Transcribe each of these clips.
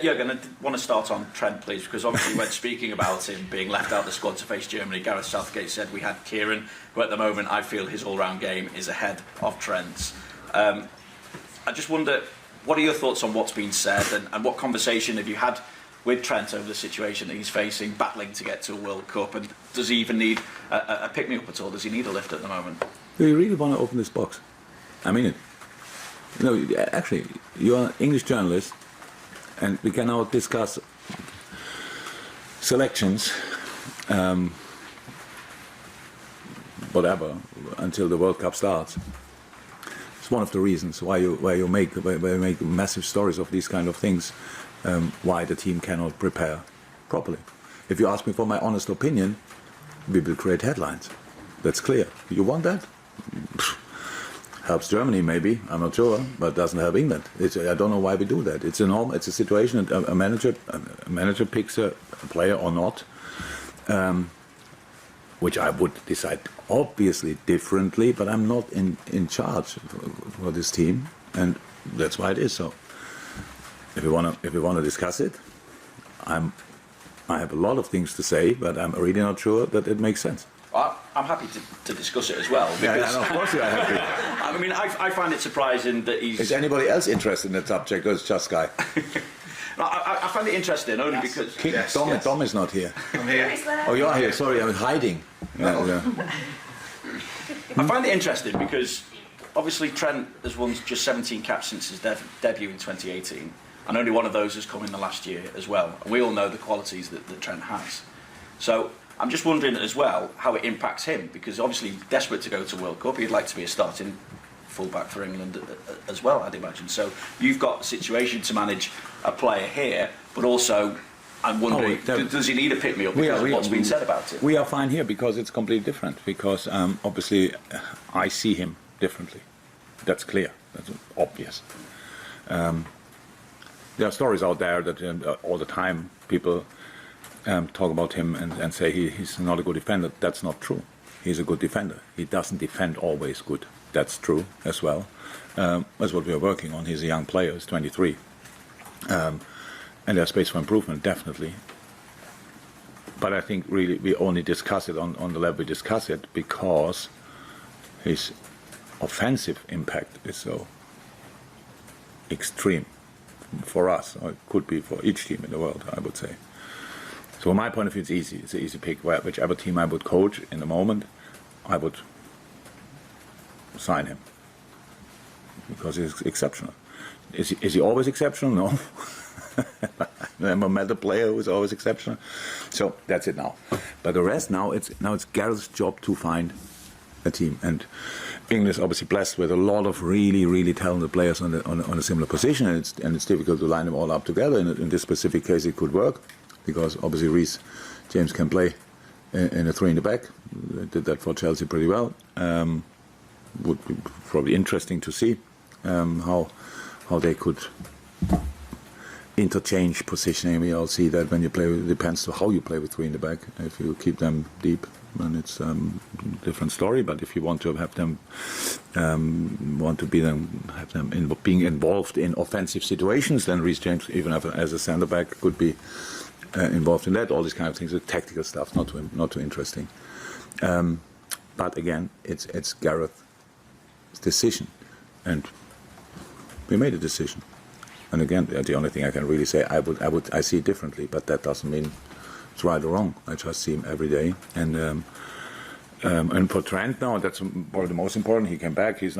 Jurgen, I want to start on Trent, please, because obviously when speaking about him being left out of the squad to face Germany, Gareth Southgate said we had Kieran, who at the moment I feel his all-round game is ahead of Trent's. I just wonder, what are your thoughts on what's been said, and what conversation have you had with Trent over the situation that he's facing, battling to get to a World Cup, and does he even need a pick-me-up at all? Does he need a lift at the moment? Do you really want to open this box? I mean it. No, actually, you're an English journalist, and we can now discuss selections, whatever, until the World Cup starts. It's one of the reasons why you make massive stories of these kind of things, why the team cannot prepare properly. If you ask me for my honest opinion, we will create headlines. That's clear. You want that? Helps Germany maybe, I'm not sure, but doesn't help England. I don't know why we do that. It's a situation that a manager picks a player or not, which I would decide obviously differently, but I'm not in charge for this team, and that's why it is so. If we want to discuss it, I have a lot of things to say, but I'm really not sure that it makes sense. I'm happy to discuss it as well. Because, yeah, of course you are happy. I mean, I find it surprising that he's... Is anybody else interested in the subject, or is it just Guy? I find it interesting only because... Dom is not here. I'm here. Oh, you are here. Sorry, I was hiding. No. I find it interesting because obviously Trent has won just 17 caps since his debut in 2018, and only one of those has come in the last year as well. And we all know the qualities that Trent has. So I'm just wondering as well how it impacts him, because obviously he's desperate to go to World Cup. He'd like to be a starting fullback for England as well, I'd imagine. So you've got a situation to manage a player here, but also I'm wondering, does he need a pick-me-up because of what's been said about it? We are fine here because it's completely different, because obviously I see him differently. That's clear. That's obvious. There are stories out there that all the time people talk about him and say he's not a good defender. That's not true. He's a good defender. He doesn't defend always good. That's true as well. That's what we are working on. He's a young player. He's 23. And there's space for improvement, definitely. But I think really we only discuss it on the level we discuss it because his offensive impact is so extreme for us, or it could be for each team in the world, I would say. So from my point of view, it's easy. It's an easy pick. Whichever team I would coach in the moment, I would sign him because he's exceptional. Is he always exceptional? No. I never met a player who is always exceptional. So that's it now. But the rest now it's Gareth's job to find a team. And England is obviously blessed with a lot of really, really talented players on a similar position, and it's difficult to line them all up together. In this specific case, it could work because obviously Reece James can play in a three in the back. They did that for Chelsea pretty well. Would be probably interesting to see how they could interchange positioning. We all see that when you play, it depends to how you play with three in the back. If you keep them deep, then it's a different story. But if you want to have them, being involved in offensive situations, then Reece James, even as a centre back, could be involved in that. All these kind of things, the tactical stuff, not too interesting. But again, it's Gareth's decision, and we made a decision. And again, the only thing I can really say, I see it differently, but that doesn't mean it's right or wrong. I just see him every day, and for Trent now, that's probably the most important. He came back. He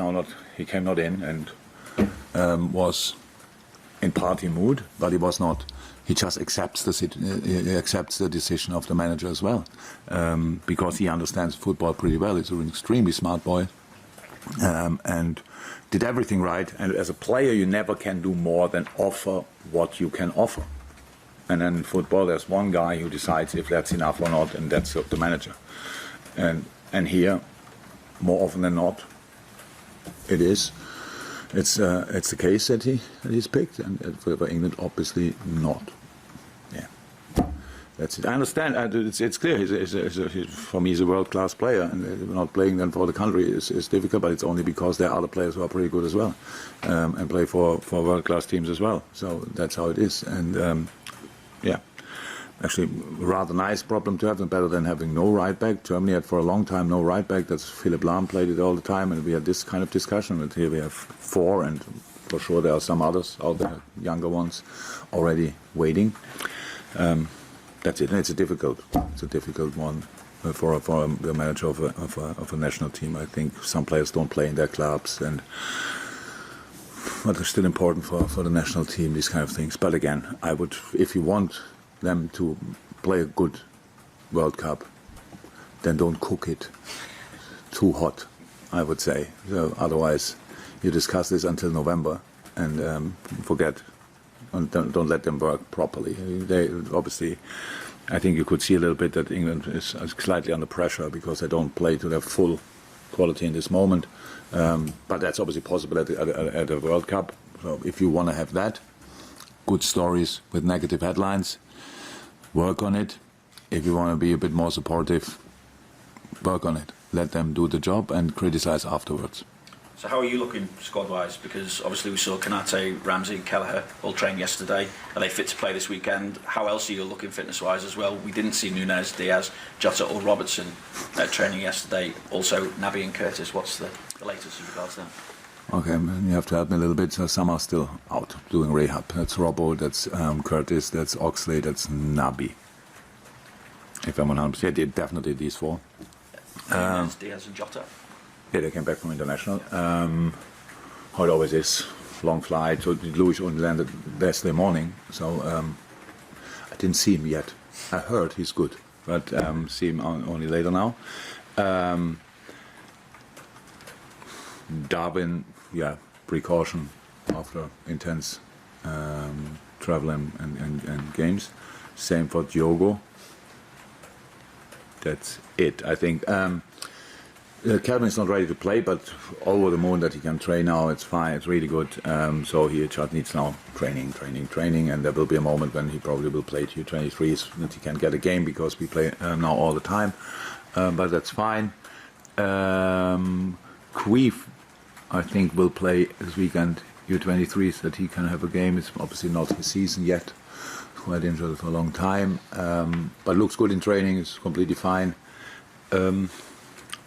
came not in, and was in party mood, but he was not. He just accepts the decision of the manager as well, because he understands football pretty well. He's an extremely smart boy, and did everything right. And as a player, you never can do more than offer what you can offer. And then in football, there's one guy who decides if that's enough or not, and that's the manager. And here, more often than not, it's the case that he's picked, and for England, obviously not. Yeah. That's it. I understand. It's clear. For me, he's a world-class player, and not playing then for the country is difficult. But it's only because there are other players who are pretty good as well, and play for world-class teams as well. So that's how it is. And yeah, actually, rather nice problem to have, and better than having no right back. Germany had for a long time no right back. That's Philipp Lahm played it all the time, and we had this kind of discussion. But here we have 4, and for sure there are some others out there, younger ones, already waiting. That's it. And it's a difficult one for a manager of a national team. I think some players don't play in their clubs, but they're still important for the national team. These kind of things. But again, I would, if you want them to play a good World Cup, then don't cook it too hot, I would say. So otherwise, you discuss this until November and forget. And don't let them work properly. They obviously, I think you could see a little bit that England is slightly under pressure because they don't play to their full quality in this moment. But that's obviously possible at a World Cup. So if you want to have that, good stories with negative headlines, work on it. If you want to be a bit more supportive, work on it. Let them do the job and criticize afterwards. So how are you looking squad-wise? Because obviously we saw Konate, Ramsey and Kelleher all train yesterday. Are they fit to play this weekend? How else are you looking fitness-wise as well? We didn't see Nunez, Diaz, Jota or Robertson training yesterday. Also Naby and Curtis. What's the latest with regards to that? Okay, you have to help me a little bit. So some are still out doing rehab. That's Robbo, that's Curtis, that's Oxlade, that's Naby. If I'm 100%, yeah, definitely these 4. Nunez, Diaz and Jota. Yeah, they came back from international. How it always is, long flight. So Louis only landed yesterday morning, so I didn't see him yet. I heard he's good, but see him only later now. Darwin, yeah, precaution after intense travel and games. Same for Diogo. That's it, I think. Calvin is not ready to play, but over the moon that he can train now, it's fine, it's really good. So he just needs now training, and there will be a moment when he probably will play U23s that he can get a game because we play now all the time. But that's fine. Queef, I think, will play this weekend U23s that he can have a game. It's obviously not his season yet. He's quite injured for a long time, but looks good in training. It's completely fine.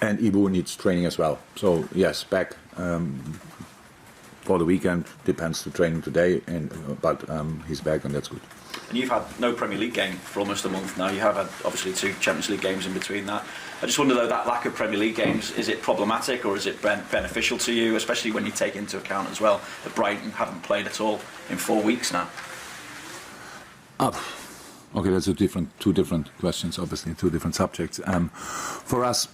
And Ibu needs training as well. So yes, back for the weekend. Depends to training today, but he's back and that's good. And you've had no Premier League game for almost a month now. You have had obviously 2 Champions League games in between that. I just wonder though, that lack of Premier League games, is it problematic or is it beneficial to you, especially when you take into account as well that Brighton haven't played at all in 4 weeks now? Okay, that's two different questions, obviously, 2 different subjects. For us,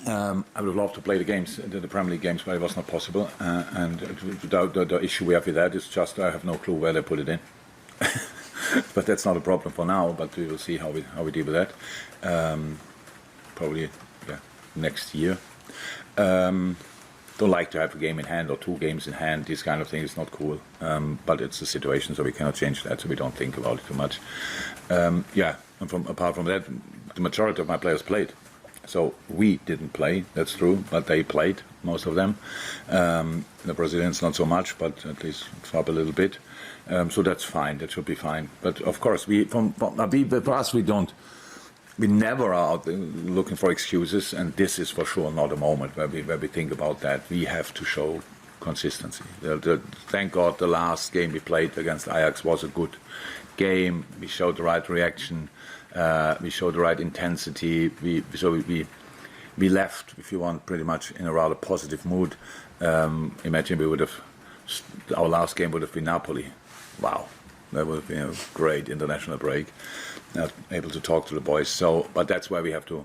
I would have loved to play the Premier League games, but it was not possible. And the issue we have with that is just I have no clue where they put it in. But that's not a problem for now. But we will see how we deal with that. Probably, yeah, next year. Don't like to have a game in hand or 2 games in hand. This kind of thing is not cool. But it's a situation, so we cannot change that. So we don't think about it too much. Yeah, and apart from that, the majority of my players played. So we didn't play, that's true, but they played, most of them. The Brazilians not so much, but at least up a little bit. So that's fine, that should be fine. But of course, for us, we never are out looking for excuses, and this is for sure not a moment where we think about that. We have to show consistency. Thank God the last game we played against Ajax was a good game. We showed the right reaction. We showed the right intensity. We left, if you want, pretty much in a rather positive mood. Imagine our last game would have been Napoli. Wow, that would have been a great international break. Not able to talk to the boys. But that's where we have to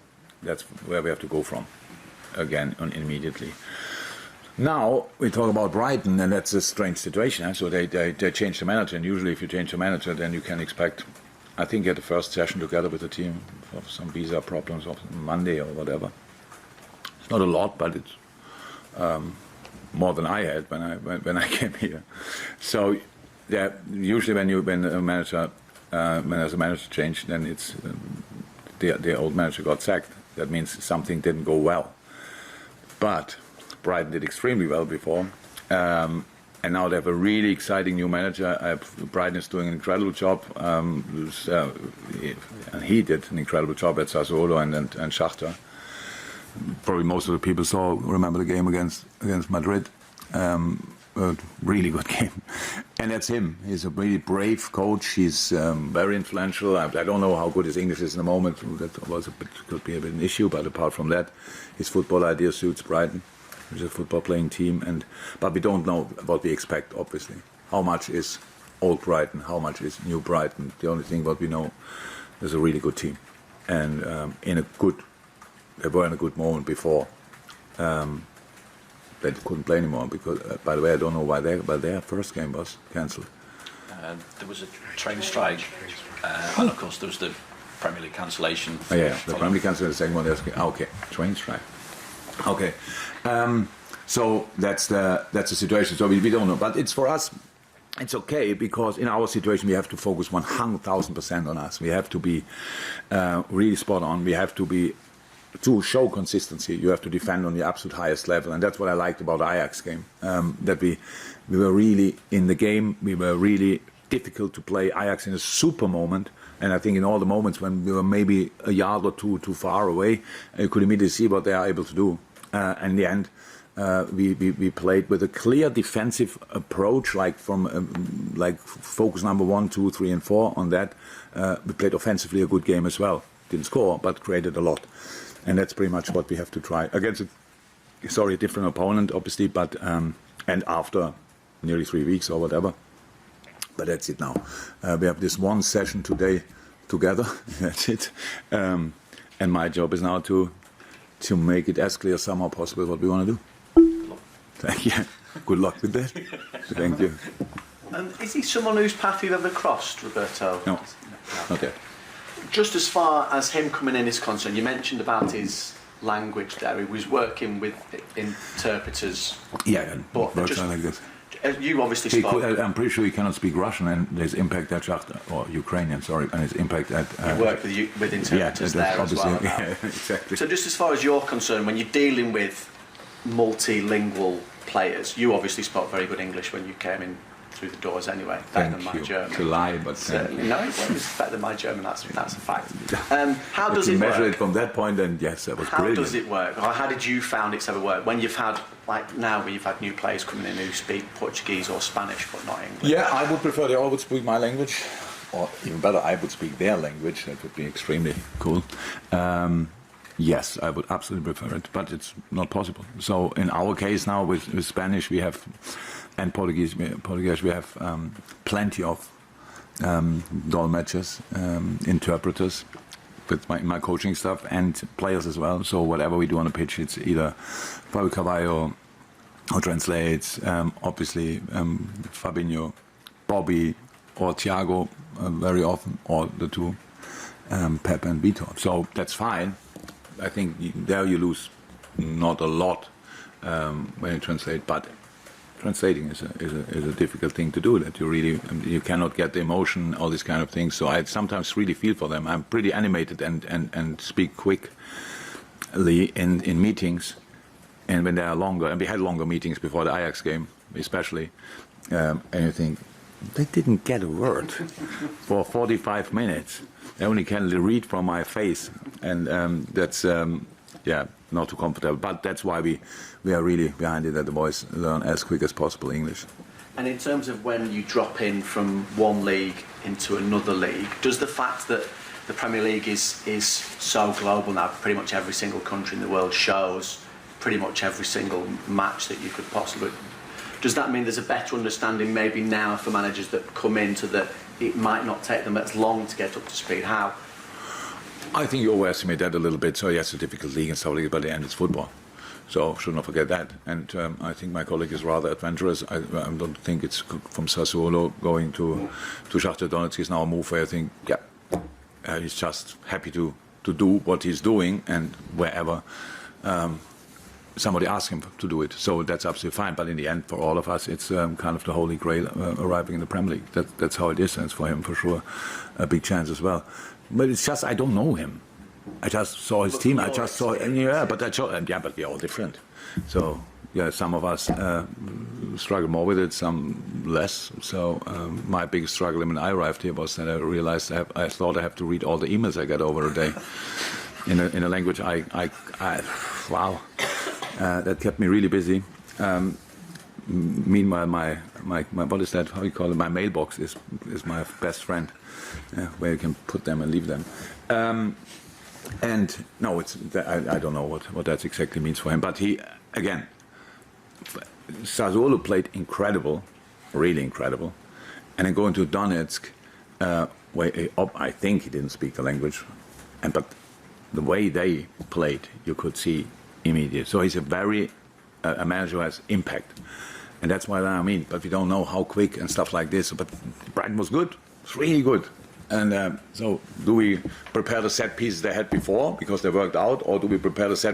go from again immediately. Now we talk about Brighton, and that's a strange situation. So they changed the manager, and usually if you change the manager, then you can expect. I think at the first session together with the team for some visa problems on Monday or whatever. It's not a lot, but it's more than I had when I came here. So yeah, usually when a manager when there's a manager change, then it's the old manager got sacked. That means something didn't go well. But Brighton did extremely well before. And now they have a really exciting new manager. Brighton is doing an incredible job. He did an incredible job at Sassuolo and Shakhtar. Probably most of the people remember the game against Madrid. A really good game. And that's him. He's a really brave coach. He's very influential. I don't know how good his English is in the moment. That could be a bit an issue, but apart from that, his football idea suits Brighton. It's a football playing team, but we don't know what we expect, obviously. How much is old Brighton? How much is new Brighton? The only thing what we know is a really good team. And they were in a good moment before. They couldn't play anymore because, by the way, I don't know why their first game was cancelled. There was a train strike, and of course there was the Premier League cancellation. Oh, yeah, the Premier League cancellation, the second one. Okay, train strike. Okay, so that's the situation. So we don't know, but it's for us. It's okay because in our situation we have to focus 100,000% on us. We have to be really spot on. We have to show consistency. You have to defend on the absolute highest level, and that's what I liked about the Ajax game. That we were really in the game. We were really difficult to play. Ajax in a super moment, and I think in all the moments when we were maybe a yard or two too far away, you could immediately see what they are able to do. In the end, we played with a clear defensive approach, like focus number 1, 2, 3, and 4 on that. We played offensively a good game as well. Didn't score, but created a lot. And that's pretty much what we have to try against a different opponent, obviously, but and after nearly 3 weeks or whatever. But that's it now. We have this one session today together. That's it. And my job is now to make it as clear as somehow possible what we want to do. Thank you. Good luck with that. Thank you. Is he someone whose path you've ever crossed, Roberto? No. Okay. Just as far as him coming in is concerned, you mentioned about his language there. He was working with interpreters. Yeah, but works like this. You obviously spoke. I'm pretty sure he cannot speak Russian, and there's impact at Shakhtar, or Ukrainian, sorry, and his impact at. You work with interpreters there as well. Yeah, exactly. So just as far as you're concerned, when you're dealing with multilingual players, you obviously spoke very good English when you came in through the doors anyway, better than my German. To lie, but no, it was better than my German. That's a fact. How does it measure work? it from that point? Then yes, that was How brilliant. does it work? Or how did you found it's ever worked when you've had where you've had new players coming in who speak Portuguese or Spanish but not English? Yeah, I would prefer they all would speak my language, or even better, I would speak their language. That would be extremely cool. Yes, I would absolutely prefer it, but it's not possible. So in our case now with Spanish we have, and Portuguese we have plenty of dolmetschers, interpreters with my coaching stuff and players as well. So whatever we do on the pitch, it's either Fabio Carvalho who translates, obviously Fabinho, Bobby or Thiago very often, or the two, Pep and Vitor. So that's fine. I think there you lose not a lot when you translate, but translating is a difficult thing to do. That you cannot get the emotion, all these kind of things. So I sometimes really feel for them. I'm pretty animated and speak quickly in meetings, and when they are longer. And we had longer meetings before the Ajax game, especially. And you think they didn't get a word for 45 minutes. They only can read from my face, and that's not too comfortable. But that's why we are really behind it, that the boys learn as quick as possible English. And in terms of when you drop in from one league into another league, does the fact that the Premier League is so global now, pretty much every single country in the world shows pretty much every single match that you could possibly, does that mean there's a better understanding maybe now for managers that come into that it might not take them as long to get up to speed? How? I think you overestimate that a little bit. So yes, a difficult league and stuff like that, but at the end it's football. So should not forget that. And I think my colleague is rather adventurous. I don't think it's from Sassuolo going to Shakhtar Donetsk is now a move where I think, he's just happy to do what he's doing, and wherever somebody asked him to do it. So that's absolutely fine. But in the end, for all of us, it's kind of the holy grail arriving in the Premier League. That's how it is, and it's for him for sure a big chance as well. But it's just I don't know him. I just saw his team. I just saw, but but we're all different. So yeah, some of us struggle more with it, some less. So my biggest struggle when I arrived here was that I realized I thought I have to read all the emails I get over a day in a language wow, that kept me really busy. Meanwhile, my what is that? How you call it? My mailbox is my best friend, where you can put them and leave them. And no, I don't know what that exactly means for him. But he, again, Sassuolo played incredible, really incredible. And then going to Donetsk, where I think he didn't speak the language, but the way they played, you could see immediately. So he's a manager who has impact. And that's what I mean. But we don't know how quick and stuff like this. But Brighton was good. It's really good. And so do we prepare the set pieces they had before because they worked out, or do we prepare the set